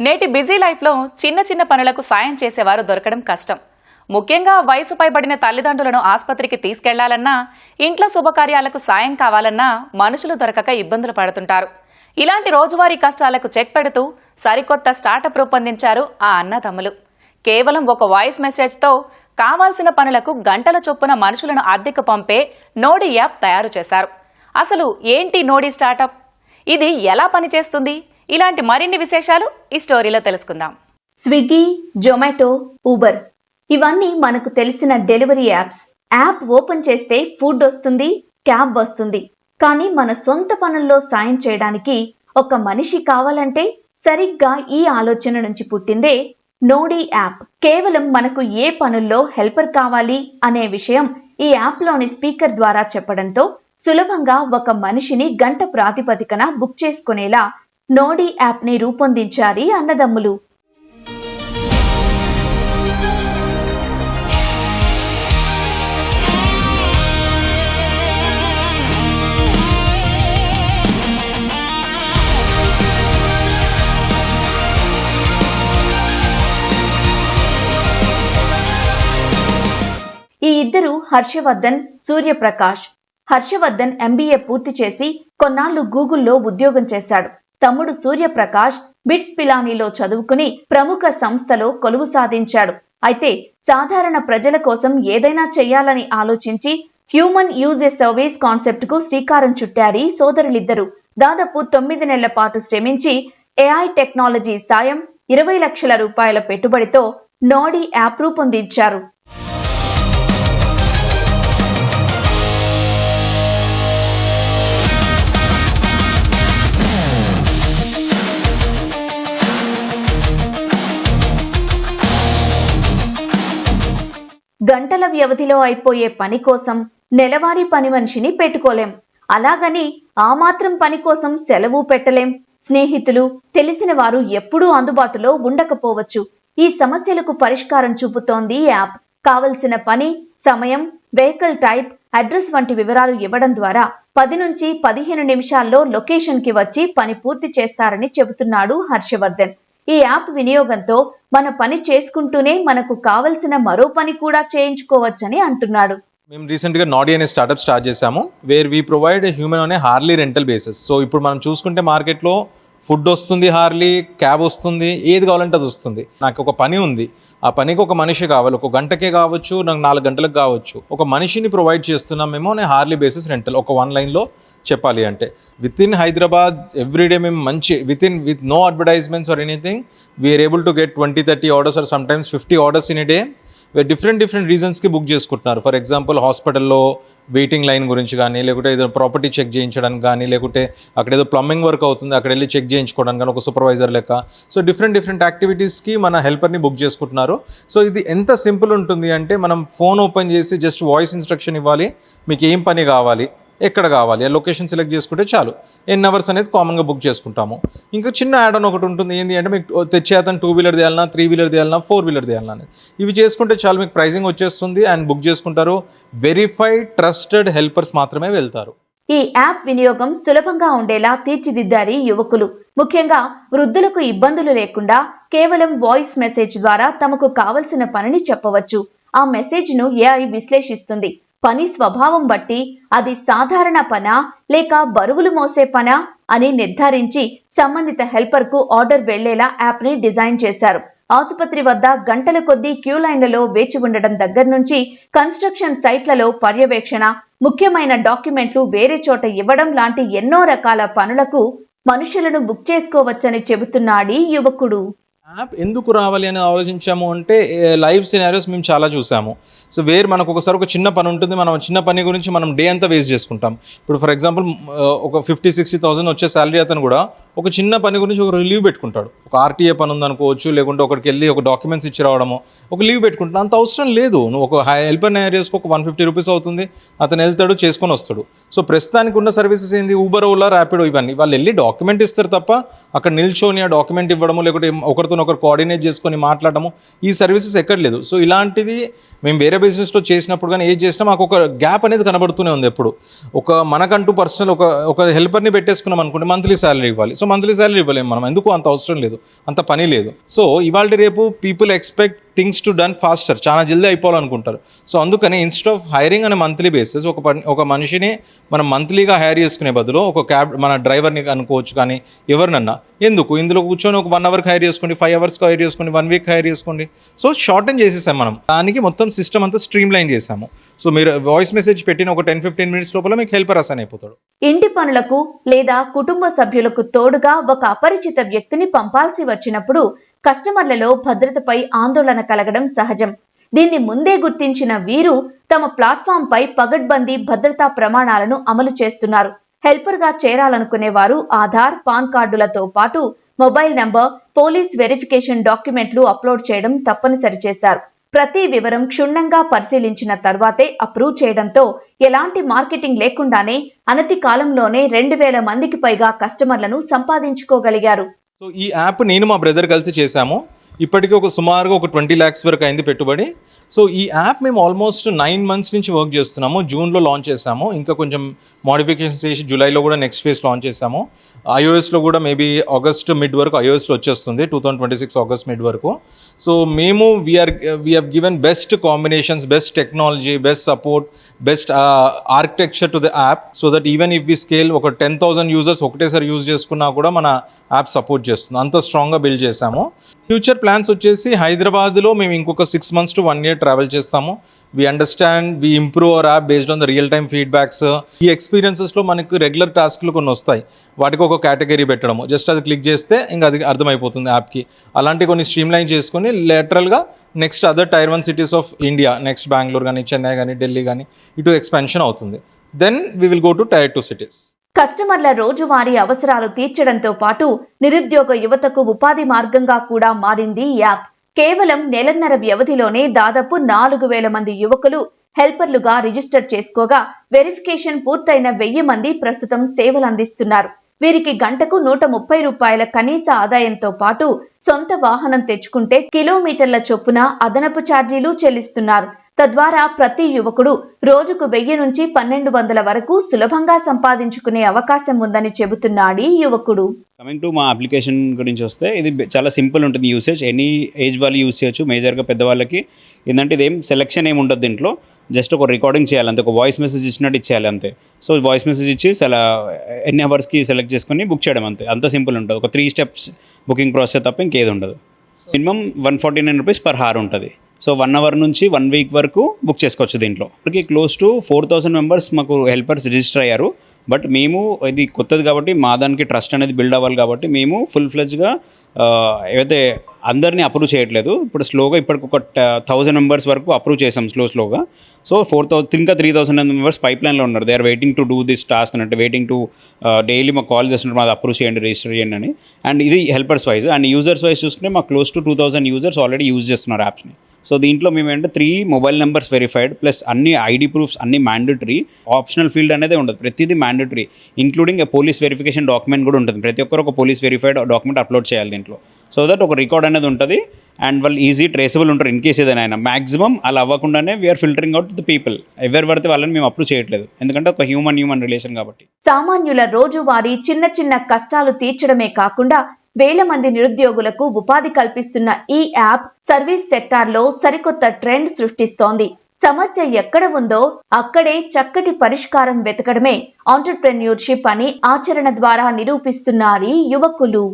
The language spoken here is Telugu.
నేటి బిజీ లైఫ్లో చిన్న చిన్న పనులకు సాయం చేసేవారు దొరకడం కష్టం. ముఖ్యంగా వయసు పైబడిన తల్లిదండ్రులను ఆసుపత్రికి తీసుకెళ్లాలన్నా, ఇంట్లో శుభకార్యాలకు సాయం కావాలన్నా మనుషులు దొరకక ఇబ్బందులు పడుతుంటారు. ఇలాంటి రోజువారీ కష్టాలకు చెక్ పెడుతూ సరికొత్త స్టార్టప్ రూపొందించారు ఆ అన్నదమ్ములు. కేవలం ఒక వాయిస్ మెసేజ్తో కావాల్సిన పనులకు గంటల చొప్పున మనుషులను అద్దెకు పంపే నోడీ యాప్ తయారు చేశారు. అసలు ఏంటి నోడీ స్టార్టప్? ఇది ఎలా పనిచేస్తుంది? ఇలాంటి మరిన్ని విశేషాలు ఈ స్టోరీలో తెలుసుకుందాం. స్విగ్గీ, జొమాటో, ఊబర్ ఇవన్నీ మనకు తెలిసిన డెలివరీ యాప్స్. యాప్ ఓపెన్ చేస్తే ఫుడ్ వస్తుంది, క్యాబ్ వస్తుంది. కానీ మన సొంత పనుల్లో సాయం చేయడానికి ఒక మనిషి కావాలంటే సరిగ్గా ఈ ఆలోచన నుంచి పుట్టిందే నోడీ యాప్. కేవలం మనకు ఏ పనుల్లో హెల్పర్ కావాలి అనే విషయం ఈ యాప్లోని స్పీకర్ ద్వారా చెప్పడంతో సులభంగా ఒక మనిషిని గంట ప్రాతిపదికన బుక్ చేసుకునేలా నోడీ యాప్ ని రూపొందించారు అన్నదమ్ములు. ఈ ఇద్దరు హర్షవర్ధన్, సూర్యప్రకాష్. హర్షవర్ధన్ MBA పూర్తి చేసి కొన్నాళ్లు గూగుల్లో ఉద్యోగం చేశాడు. తమ్ముడు సూర్యప్రకాష్ బిట్స్ పిలానీలో చదువుకుని ప్రముఖ సంస్థలో కొలువు సాధించాడు. అయితే సాధారణ ప్రజల కోసం ఏదైనా చెయ్యాలని ఆలోచించి human use a service concept కు శ్రీకారం చుట్టారు సోదరులిద్దరు. దాదాపు 9 నెలల పాటు శ్రమించి AI టెక్నాలజీ సాయం 20 లక్షల రూపాయల పెట్టుబడితో నోడీ యాప్ రూపొందించారు. గంటల వ్యవధిలో అయిపోయే పని కోసం నెలవారీ పని మనిషిని పెట్టుకోలేం. అలాగని ఆ మాత్రం పని కోసం సెలవు పెట్టలేం. స్నేహితులు, తెలిసిన వారు ఎప్పుడూ అందుబాటులో ఉండకపోవచ్చు. ఈ సమస్యలకు పరిష్కారం చూపుతోంది యాప్. కావలసిన పని, సమయం, వెహికల్ టైప్, అడ్రస్ వంటి వివరాలు ఇవ్వడం ద్వారా 10 నుంచి 15 నిమిషాల్లో లొకేషన్ కి వచ్చి పని పూర్తి చేస్తారని చెబుతున్నాడు హర్షవర్ధన్. ఈ యాప్ వినియోగంతో మన పని చేసుకుంటూనే మనకు కావలసిన మరో పని కూడా చేయించుకోవచ్చని అంటున్నాడు. మేము రీసెంట్గా నోడీ అనే స్టార్ట్అప్ స్టార్ట్ చేశాము, వేర్ వీ ప్రొవైడ్ హ్యూమన్ అనే హార్లీ రెంటల్ బేసిస్. సో ఇప్పుడు మనం చూసుకుంటే మార్కెట్లో ఫుడ్ వస్తుంది, హార్లీ క్యాబ్ వస్తుంది, ఏది కావాలంటే అది వస్తుంది. నాకు ఒక పని ఉంది, ఆ పనికి ఒక మనిషి కావాలి. ఒక గంటకే కావచ్చు, నాకు 4 గంటలకు కావచ్చు. ఒక మనిషిని ప్రొవైడ్ చేస్తున్నాం మేము అనే హార్లీ బేసిస్ రెంటల్. ఒక 1 లైన్లో చెప్పాలి అంటే విత్ ఇన్ హైదరాబాద్ ఎవ్రీడే మేము మంచి with no advertisements or anything we are able to get 20-30 orders or sometimes 50 orders in a day. Different రీజన్స్కి బుక్ చేసుకుంటున్నారు. ఫర్ ఎగ్జాంపుల్ హాస్పిటల్లో వెయిటింగ్ లైన్ గురించి కానీ, లేకుంటే ఏదో ప్రాపర్టీ చెక్ చేయించడానికి కానీ, లేకుంటే అక్కడ ఏదో ప్లంబింగ్ వర్క్ అవుతుంది అక్కడ వెళ్ళి చెక్ చేయించుకోవడానికి కానీ, ఒక సూపర్వైజర్ లెక్క. సో డిఫరెంట్ యాక్టివిటీస్కి మన హెల్పర్ని బుక్ చేసుకుంటున్నారు. సో ఇది ఎంత సింపుల్ ఉంటుంది అంటే మనం ఫోన్ ఓపెన్ చేసి జస్ట్ వాయిస్ ఇన్స్ట్రక్షన్ ఇవ్వాలి, మీకు ఏం పని కావాలి, ఎక్కడ కావాలి, ఆ లొకేషన్ సెలెక్ట్ చేసుకుంటే చాలు. ఎన్ని అవర్స్ అనేది కామన్గా బుక్ చేసుకుంటాము. ఇంకా చిన్న యాడ్ ఆన్ ఒకటి ఉంటుంది, ఏంటి అంటే మీకు తెచ్చే అతను 2 వీలర్ తీయాలన్నా, 3 వీలర్ తీయాలన్నా, 4 వీలర్ తీయాలన్నా అనేది. ఇవి చేసుకుంటే చాలు, మీకు ప్రైజింగ్ వచ్చేస్తుంది అండ్ బుక్ చేసుకుంటారు. వెరిఫైడ్ ట్రస్టెడ్ హెల్పర్స్ మాత్రమే వెళ్తారు. ఈ యాప్ వినియోగం సులభంగా ఉండేలా తీర్చిదిద్దారు యువకులు. ముఖ్యంగా వృద్ధులకు ఇబ్బందులు లేకుండా కేవలం వాయిస్ మెసేజ్ ద్వారా తమకు కావలసిన పనిని చెప్పవచ్చు. ఆ మెసేజ్ ను AI విశ్లేషిస్తుంది. పని స్వభావం బట్టి అది సాధారణ పనా లేక బరువులు మోసే పనా అని నిర్ధారించి సంబంధిత హెల్పర్ కు ఆర్డర్ వెళ్లేలా యాప్ ని డిజైన్ చేశారు. ఆసుపత్రి వద్ద గంటల కొద్దీ క్యూ లైన్లలో వేచి ఉండడం దగ్గర నుంచి కన్స్ట్రక్షన్ సైట్లలో పర్యవేక్షణ, ముఖ్యమైన డాక్యుమెంట్లు వేరే చోట ఇవ్వడం లాంటి ఎన్నో రకాల పనులకు మనుషులను బుక్ చేసుకోవచ్చని చెబుతున్నాడు యువకుడు. యాప్ ఎందుకు రావాలి అని ఆలోచించాము అంటే లైవ్ సినారియోస్ మేము చాలా చూసాము. సో మనకు ఒకసారి ఒక చిన్న పని ఉంటుంది, మనం చిన్న పని గురించి మనం డే అంతా వేస్ట్ చేసుకుంటాం. ఇప్పుడు ఫర్ ఎగ్జాంపుల్ ఒక 50,000-60,000 వచ్చే శాలరీ అతను కూడా ఒక చిన్న పని గురించి ఒక లీవ్ పెట్టుకుంటాడు. ఒక RTA పని ఉందనుకోవచ్చు, లేకుంటే ఒకటికి వెళ్ళి ఒక డాక్యుమెంట్స్ ఇచ్చి రావడము, ఒక లీవ్ పెట్టుకుంటాడు. అంత అవసరం లేదు. నువ్వు ఒక హెల్పర్ హైర్ చేసుకో, ఒక 150 రూపీస్ అవుతుంది, అతను వెళ్తాడు, చేసుకొని వస్తాడు. సో ప్రస్తుతానికి ఉన్న సర్వీసెస్ ఏంది, ఊబర్, ఓలా, ర్యాపిడో, ఇవన్నీ వాళ్ళు వెళ్ళి డాక్యుమెంట్ ఇస్తారు తప్ప అక్కడ నిల్చొని ఆ డాక్యుమెంట్ ఇవ్వడము, లేకుంటే ఒకరితో ఒకరు కోఆర్డినేట్ చేసుకొని మాట్లాడము, ఈ సర్వీసెస్ ఎక్కడ లేదు. సో ఇలాంటిది మేము వేరే బిజినెస్లో చేసినప్పుడు కానీ ఏది చేసినా మాకు ఒక గ్యాప్ అనేది కనబడుతూనే ఉంది. ఎప్పుడు మనకంటూ పర్సనల్ ఒక హెల్పర్ని పెట్టేసుకున్నాం అనుకుంటే మంత్లీ శాలరీ ఇవ్వాలి. సో మంత్లీ శాలరీ ఇవ్వలేము మనం, ఎందుకు అంత అవసరం లేదు, అంత పని లేదు. సో ఇవాళ రేపు people expect things to done faster, చాలా జల్దీ అయిపోవాలనుకుంటారు. సో అందుకని ఇన్స్టెడ్ ఆఫ్ హైరింగ్ అనే మంత్లీ బేసిస్ ఒక మనిషిని మనం మంత్లీగా హైర్ చేసుకునే బదులు ఒక క్యాబ్ మన డ్రైవర్ని అనుకోవచ్చు, కానీ ఎవరినన్నా ఎందుకు ఇందులో కూర్చొని ఒక 1 అవర్కి హైర్ చేసుకోండి, 5 అవర్స్కి హైర్ చేసుకోండి, 1 వీక్ హైర్ చేసుకోండి. సో షార్టన్ చేసేసాం మనం, దానికి మొత్తం సిస్టమ్ అంతా స్ట్రీమ్ లైన్ చేసాము. సో మీరు వాయిస్ మెసేజ్ పెట్టిన ఒక 10-15 మినిట్స్ లోపల మీకు హెల్పర్ అసైన్ అయిపోతాడు. ఇంటి పనులకు లేదా కుటుంబ సభ్యులకు తోడుగా ఒక అపరిచిత వ్యక్తిని పంపాల్సి వచ్చినప్పుడు కస్టమర్లలో భద్రతపై ఆందోళన కలగడం సహజం. దీన్ని ముందే గుర్తించిన వీరు తమ ప్లాట్ఫామ్ పై పగడ్బందీ భద్రతా ప్రమాణాలను అమలు చేస్తున్నారు. హెల్పర్ గా చేరాలనుకునే వారు ఆధార్, పాన్ కార్డులతో పాటు మొబైల్ నంబర్, పోలీస్ వెరిఫికేషన్ డాక్యుమెంట్లు అప్లోడ్ చేయడం తప్పనిసరి చేశారు. ప్రతి వివరం క్షుణ్ణంగా పరిశీలించిన తర్వాతే అప్రూవ్ చేయడంతో ఎలాంటి మార్కెటింగ్ లేకుండానే అనతి కాలంలోనే 2000 మందికి పైగా కస్టమర్లను సంపాదించుకోగలిగారు. సో ఈ యాప్ నేను మా బ్రదర్ కలిసి చేశాము. ఇప్పటికీ సుమారుగా ఒక 20 lakhs వరకు అయింది పెట్టుబడి. సో ఈ యాప్ మేము ఆల్మోస్ట్ 9 months నుంచి వర్క్ చేస్తున్నాము. జూన్లో లాంచ్ చేసాము, ఇంకా కొంచెం మోడిఫికేషన్స్ చేసి జూలైలో కూడా నెక్స్ట్ ఫేజ్ లాంచ్ చేసాము. iOSలో కూడా మేబీ ఆగస్ట్ మిడ్ వరకు iOSలో వచ్చేస్తుంది, 2026 ఆగస్ట్ మిడ్ వరకు. సో మేము we have given best combinations, best technology, best support, best architecture to the app, so that even if we scale ఒక 10,000 యూజర్స్ ఒకటేసారి యూజ్ చేసుకున్నా కూడా మన యాప్ సపోర్ట్ చేస్తుంది, అంత స్ట్రాంగ్గా బిల్డ్ చేసాము. ఫ్యూచర్ ప్లాన్స్ వచ్చేసి హైదరాబాద్లో మేము ఇంకొక 6 months to 1 year ట్రావెల్ చేస్తాము. We understand, we improve our app based on the real time feedbacks. ఈ ఎక్స్పీరియన్సెస్లో మనకు రెగ్యులర్ టాస్క్లు కొన్ని వస్తాయి, వాటికి ఒక కేటగిరీ పెట్టడము, జస్ట్ అది క్లిక్ చేస్తే ఇంకా అది అర్థమైపోతుంది యాప్కి. అలాంటి కొన్ని స్ట్రీమ్ లైన్ చేసుకొని లేటరల్గా next other Tier 1 cities of India, next Bengaluru కానీ, చెన్నై కానీ, ఢిల్లీ కానీ ఇటు ఎక్స్పాన్షన్ అవుతుంది. Then we will go to Tier 2 cities. కస్టమర్ల రోజువారీ అవసరాలు తీర్చడంతో పాటు నిరుద్యోగ యువతకు ఉపాధి మార్గంగా కూడా మారింది ఈ యాప్. కేవలం నెలన్నర వ్యవధిలోనే దాదాపు 4000 మంది యువకులు హెల్పర్లుగా రిజిస్టర్ చేసుకోగా వెరిఫికేషన్ పూర్తయిన 1000 మంది ప్రస్తుతం సేవలు అందిస్తున్నారు. వీరికి గంటకు 130 రూపాయల కనీస ఆదాయంతో పాటు సొంత వాహనం తెచ్చుకుంటే కిలోమీటర్ల చొప్పున అదనపు ఛార్జీలు చెల్లిస్తున్నారు. తద్వారా ప్రతి యువకుడు రోజుకు 1000 నుంచి 1200 వరకు సులభంగా సంపాదించుకునే అవకాశం ఉందని చెబుతున్నాడు ఈ యువకుడు. కమింగ్ టు మా అప్లికేషన్ గురించి వస్తే, ఇది చాలా సింపుల్ ఉంటుంది యూసేజ్, ఎనీ ఏజ్ వాళ్ళు యూస్ చేయొచ్చు. మేజర్గా పెద్దవాళ్ళకి ఏంటంటే ఇదేం సెలెక్షన్ ఏమి ఉండదు దీంట్లో, జస్ట్ ఒక రికార్డింగ్ చేయాలి అంతే, ఒక వాయిస్ మెసేజ్ ఇచ్చినట్టు ఇచ్చేయాలి అంతే. సో వాయిస్ మెసేజ్ ఇచ్చి ఎన్ని అవర్స్కి సెలెక్ట్ చేసుకొని బుక్ చేయడం అంతే, అంత సింపుల్ ఉంటుంది. ఒక 3 steps బుకింగ్ ప్రాసెస్ తప్ప ఇంకేది ఉండదు. మినిమం 149 rupees per hour ఉంటుంది. సో 1 hour నుంచి 1 week వరకు బుక్ చేసుకోవచ్చు. దీంట్లో ఇప్పటికీ క్లోజ్ టు 4000 members మాకు హెల్పర్స్ రిజిస్టర్ అయ్యారు. బట్ మేము ఇది కొత్తది కాబట్టి మా దానికి ట్రస్ట్ అనేది బిల్డ్ అవ్వాలి కాబట్టి మేము ఫుల్ ఫ్లెడ్జ్గా ఏవైతే అందరినీ అప్రూవ్ చేయట్లేదు. ఇప్పుడు స్లోగా ఇప్పటికి ఒక 1000 members వరకు అప్రూవ్ చేసాం స్లోగా. సో 4000 ఇంకా 3000 members పైప్ లైన్లో ఉన్నారు. They are waiting to do this task అంటే వెయిటింగ్ టు డైలీ మాకు కాల్ చేస్తున్నారు, మాది అప్రూవ్ చేయండి, రిజిస్టర్ చేయండి అని. అండ్ ఇది helpers wise. And users wise చూసుకుంటే మాకు close to 2000 users already use చేస్తున్నారు యాప్స్ని. సో దీంట్లో మేము ఏంటంటే 3 mobile numbers వెరిఫైడ్ ప్లస్ అన్ని ఐడి ప్రూఫ్స్ అన్ని మ్యాండేటరీ, ఆప్షనల్ ఫీల్డ్ అనేది ఉండదు, ప్రతిదీ mandatory, including police verification document కూడా ఉంటుంది. ప్రతి ఒక్కరు ఒక పోలీస్ వెరిఫైడ్ డాక్యుమెంట్ అప్లోడ్ చేయాలి దీంట్లో. సో దట్ ఒక రికార్డ్ అనేది ఉంటుంది అండ్ వాళ్ళు ఈజీ ట్రేసబుల్ ఉంటారు. ఇన్ కేస్ ఏదైనా మ్యాక్సిమం అలా అవ్వకుండానే we're filtering out the people. ఎవరు పడితే వాళ్ళని మేము అప్రూవ్ చేయట్లేదు, ఎందుకంటే ఒక హ్యూమన్ రిలేషన్ కాబట్టి. సామాన్యుల రోజువారీ చిన్న కష్టాలు తీర్చడమే కాకుండా వేల మంది నిరుద్యోగులకు ఉపాధి కల్పిస్తున్న ఈ యాప్ సర్వీస్ సెక్టార్లో సరికొత్త ట్రెండ్ సృష్టిస్తోంది. సమస్య ఎక్కడ ఉందో అక్కడే చక్కటి పరిష్కారం వెతకడమే ఆంటర్‌ప్రెన్యూర్‌షిప్ అని ఆచరణ ద్వారా నిరూపిస్తున్నారు యువకులు.